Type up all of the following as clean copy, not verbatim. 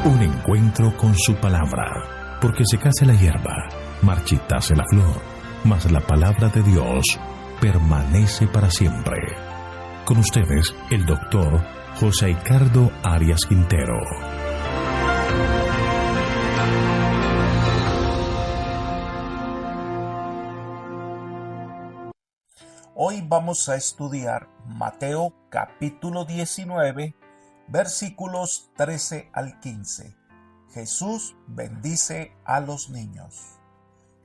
Un encuentro con su palabra, porque secase la hierba, marchitase la flor, mas la palabra de Dios permanece para siempre. Con ustedes, el doctor José Ricardo Arias Quintero. Hoy vamos a estudiar Mateo capítulo 19, versículos 13 al 15. Jesús bendice a los niños.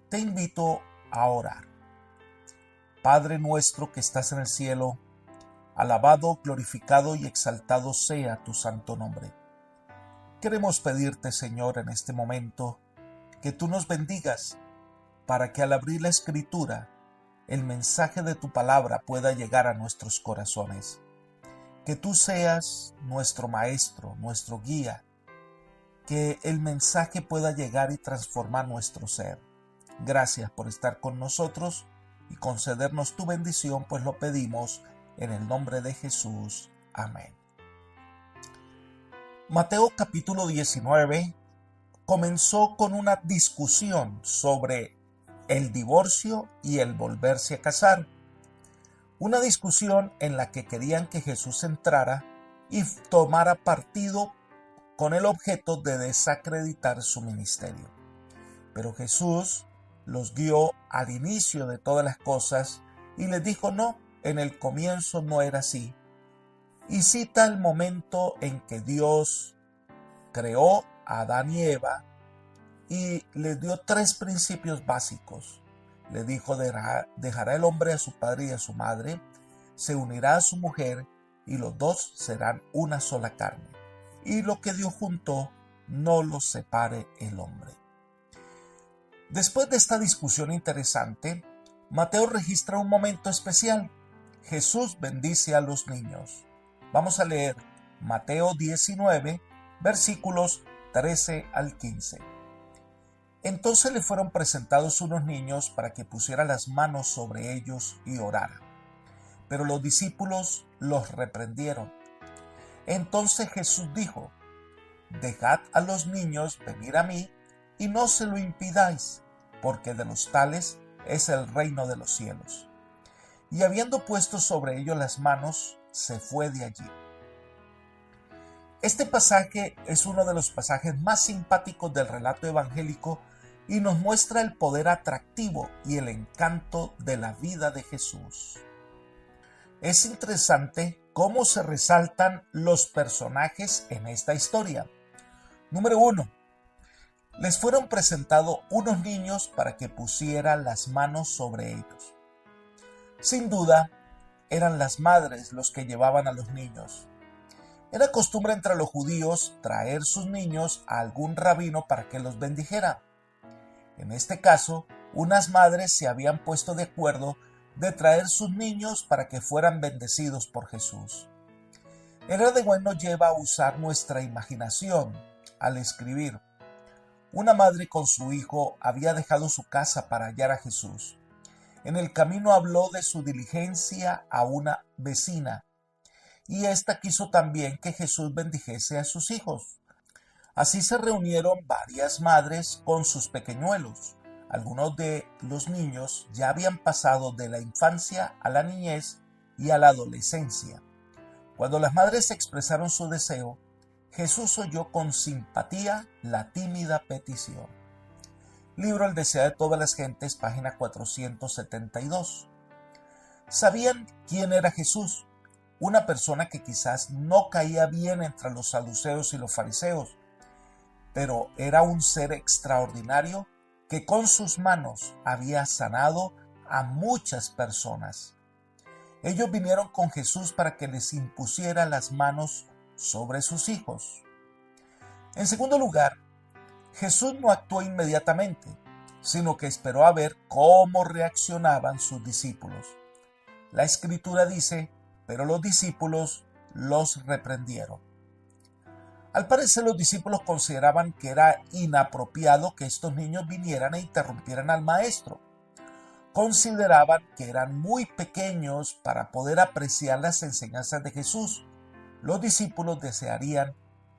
Te invito a orar. Padre nuestro que estás en el cielo, alabado, glorificado y exaltado sea tu santo nombre. Queremos pedirte, Señor, en este momento, que tú nos bendigas para que al abrir la Escritura, el mensaje de tu palabra pueda llegar a nuestros corazones. Que tú seas nuestro maestro, nuestro guía, que el mensaje pueda llegar y transformar nuestro ser. Gracias por estar con nosotros y concedernos tu bendición, pues lo pedimos en el nombre de Jesús. Amén. Mateo capítulo 19 comenzó con una discusión sobre el divorcio y el volverse a casar. Una discusión en la que querían que Jesús entrara y tomara partido con el objeto de desacreditar su ministerio. Pero Jesús los guió al inicio de todas las cosas y les dijo: no, en el comienzo no era así. Y cita el momento en que Dios creó a Adán y Eva y les dio 3 principios básicos. Le dijo: dejará el hombre a su padre y a su madre, se unirá a su mujer y los dos serán una sola carne. Y lo que Dios juntó, no los separe el hombre. Después de esta discusión interesante, Mateo registra un momento especial. Jesús bendice a los niños. Vamos a leer Mateo 19, versículos 13 al 15. Entonces le fueron presentados unos niños para que pusiera las manos sobre ellos y orara. Pero los discípulos los reprendieron. Entonces Jesús dijo: dejad a los niños venir a mí y no se lo impidáis, porque de los tales es el reino de los cielos. Y habiendo puesto sobre ellos las manos, se fue de allí. Este pasaje es uno de los pasajes más simpáticos del relato evangélico y nos muestra el poder atractivo y el encanto de la vida de Jesús. Es interesante cómo se resaltan los personajes en esta historia. Número 1. Les fueron presentados unos niños para que pusieran las manos sobre ellos. Sin duda, eran las madres los que llevaban a los niños. Era costumbre entre los judíos traer sus niños a algún rabino para que los bendijera. En este caso, unas madres se habían puesto de acuerdo de traer sus niños para que fueran bendecidos por Jesús. El de hoy nos lleva a usar nuestra imaginación al escribir. Una madre con su hijo había dejado su casa para hallar a Jesús. En el camino habló de su diligencia a una vecina, y ésta quiso también que Jesús bendijese a sus hijos. Así se reunieron varias madres con sus pequeñuelos. Algunos de los niños ya habían pasado de la infancia a la niñez y a la adolescencia. Cuando las madres expresaron su deseo, Jesús oyó con simpatía la tímida petición. Libro El deseo de todas las gentes, página 472. ¿Sabían quién era Jesús? Una persona que quizás no caía bien entre los saduceos y los fariseos, pero era un ser extraordinario que con sus manos había sanado a muchas personas. Ellos vinieron con Jesús para que les impusiera las manos sobre sus hijos. En segundo lugar, Jesús no actuó inmediatamente, sino que esperó a ver cómo reaccionaban sus discípulos. La Escritura dice: pero los discípulos los reprendieron. Al parecer, los discípulos consideraban que era inapropiado que estos niños vinieran e interrumpieran al maestro. Consideraban que eran muy pequeños para poder apreciar las enseñanzas de Jesús. Los discípulos desearían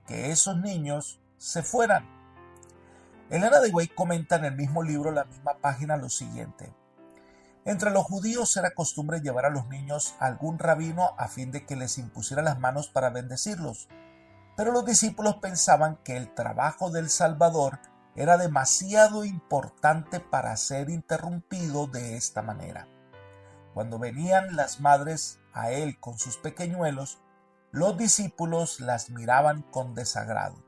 que esos niños se fueran. Elena de White comenta en el mismo libro, la misma página, lo siguiente: entre los judíos era costumbre llevar a los niños a algún rabino a fin de que les impusiera las manos para bendecirlos, pero los discípulos pensaban que el trabajo del Salvador era demasiado importante para ser interrumpido de esta manera. Cuando venían las madres a él con sus pequeñuelos, los discípulos las miraban con desagrado.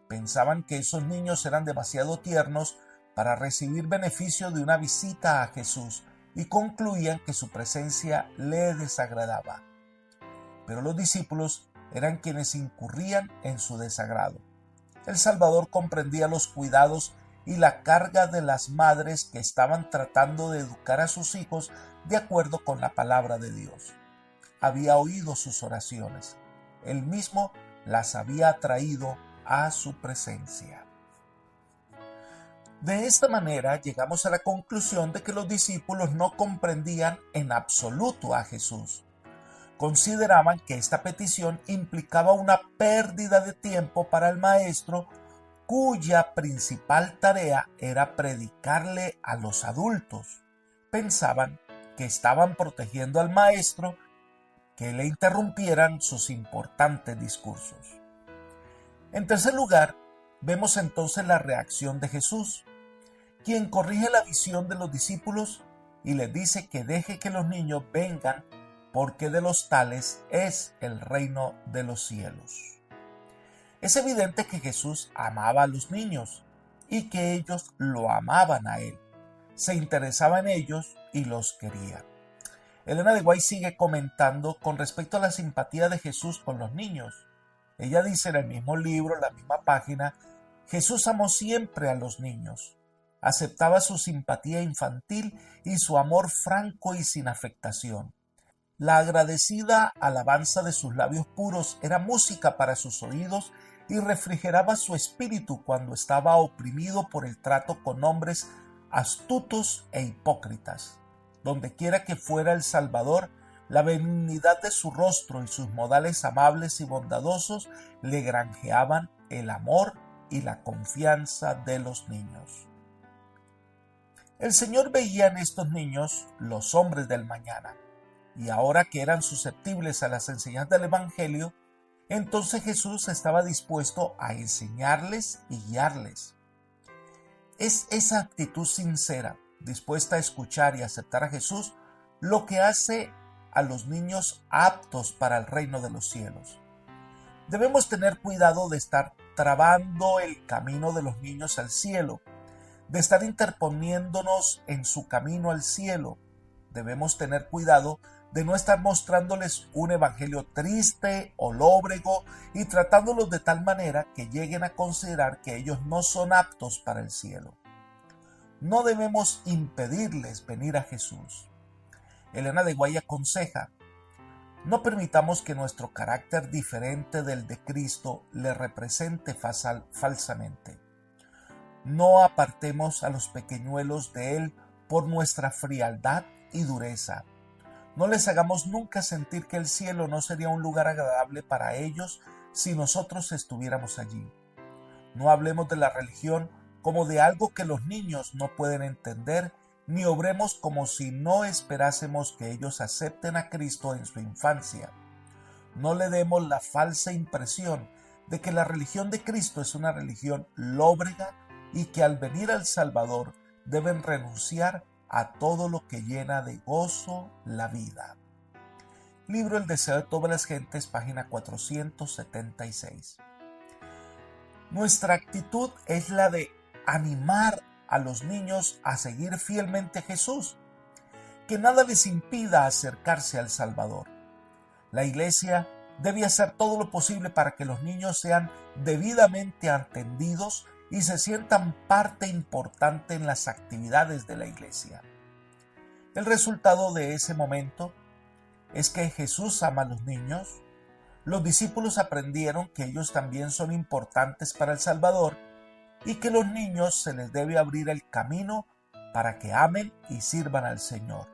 Pensaban que esos niños eran demasiado tiernos para recibir beneficio de una visita a Jesús y concluían que su presencia le desagradaba. Pero los discípulos eran quienes incurrían en su desagrado. El Salvador comprendía los cuidados y la carga de las madres que estaban tratando de educar a sus hijos de acuerdo con la palabra de Dios. Había oído sus oraciones. Él mismo las había atraído a su presencia. De esta manera llegamos a la conclusión de que los discípulos no comprendían en absoluto a Jesús. Consideraban que esta petición implicaba una pérdida de tiempo para el maestro, cuya principal tarea era predicarle a los adultos. Pensaban que estaban protegiendo al maestro que le interrumpieran sus importantes discursos. En tercer lugar, vemos entonces la reacción de Jesús, quien corrige la visión de los discípulos y les dice que deje que los niños vengan, porque de los tales es el reino de los cielos. Es evidente que Jesús amaba a los niños y que ellos lo amaban a él. Se interesaba en ellos y los quería. Elena de White sigue comentando con respecto a la simpatía de Jesús con los niños. Ella dice en el mismo libro, la misma página: Jesús amó siempre a los niños. Aceptaba su simpatía infantil y su amor franco y sin afectación. La agradecida alabanza de sus labios puros era música para sus oídos y refrigeraba su espíritu cuando estaba oprimido por el trato con hombres astutos e hipócritas. Donde quiera que fuera el Salvador, la benignidad de su rostro y sus modales amables y bondadosos le granjeaban el amor y la confianza de los niños. El Señor veía en estos niños los hombres del mañana, y ahora que eran susceptibles a las enseñanzas del Evangelio, entonces Jesús estaba dispuesto a enseñarles y guiarles. Es esa actitud sincera, dispuesta a escuchar y aceptar a Jesús, lo que hace a los niños aptos para el reino de los cielos. Debemos tener cuidado de estar trabando el camino de los niños al cielo, de estar interponiéndonos en su camino al cielo. Debemos tener cuidado de no estar mostrándoles un evangelio triste o lóbrego y tratándolos de tal manera que lleguen a considerar que ellos no son aptos para el cielo. No debemos impedirles venir a Jesús. Elena de White aconseja: no permitamos que nuestro carácter diferente del de Cristo le represente falsamente. No apartemos a los pequeñuelos de Él por nuestra frialdad y dureza. No les hagamos nunca sentir que el cielo no sería un lugar agradable para ellos si nosotros estuviéramos allí. No hablemos de la religión como de algo que los niños no pueden entender, ni obremos como si no esperásemos que ellos acepten a Cristo en su infancia. No le demos la falsa impresión de que la religión de Cristo es una religión lóbrega y que al venir al Salvador deben renunciar a todo lo que llena de gozo la vida. Libro El deseo de todas las gentes, página 476. Nuestra actitud es la de animar a los niños a seguir fielmente a Jesús, que nada les impida acercarse al Salvador. La Iglesia debe hacer todo lo posible para que los niños sean debidamente atendidos y se sientan parte importante en las actividades de la Iglesia. El resultado de ese momento es que Jesús ama a los niños. Los discípulos aprendieron que ellos también son importantes para el Salvador y que los niños se les debe abrir el camino para que amen y sirvan al Señor.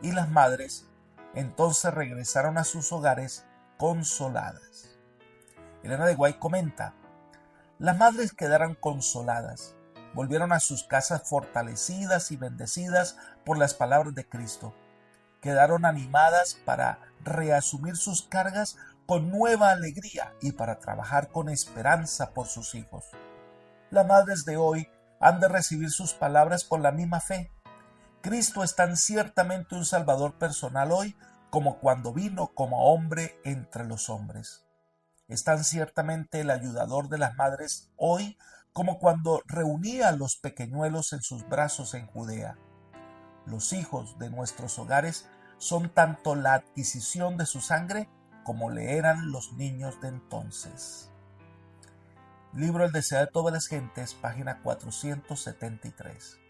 Y las madres entonces regresaron a sus hogares consoladas. Elena de White comenta: Las madres quedaron consoladas, volvieron a sus casas fortalecidas y bendecidas por las palabras de Cristo. Quedaron animadas para reasumir sus cargas con nueva alegría y para trabajar con esperanza por sus hijos. Las madres de hoy han de recibir sus palabras con la misma fe. Cristo es tan ciertamente un Salvador personal hoy como cuando vino como hombre entre los hombres. Es tan ciertamente el ayudador de las madres hoy como cuando reunía a los pequeñuelos en sus brazos en Judea. Los hijos de nuestros hogares son tanto la adquisición de su sangre como le eran los niños de entonces. Libro El deseo de todas las gentes, página 473.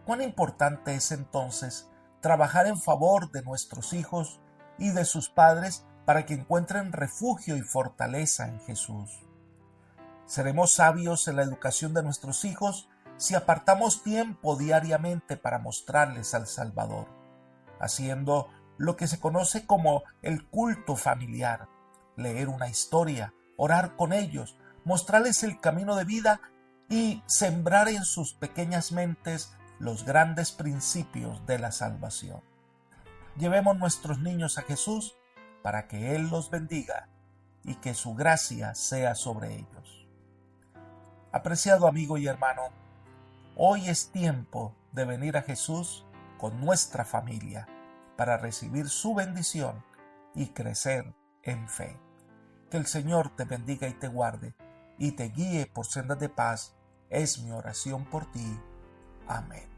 Cuán importante es entonces trabajar en favor de nuestros hijos y de sus padres para que encuentren refugio y fortaleza en Jesús. Seremos sabios en la educación de nuestros hijos si apartamos tiempo diariamente para mostrarles al Salvador, haciendo lo que se conoce como el culto familiar, leer una historia, orar con ellos, mostrarles el camino de vida y sembrar en sus pequeñas mentes los grandes principios de la salvación. Llevemos nuestros niños a Jesús para que Él los bendiga y que su gracia sea sobre ellos. Apreciado amigo y hermano, hoy es tiempo de venir a Jesús con nuestra familia para recibir su bendición y crecer en fe. Que el Señor te bendiga y te guarde y te guíe por sendas de paz, es mi oración por ti. Amén.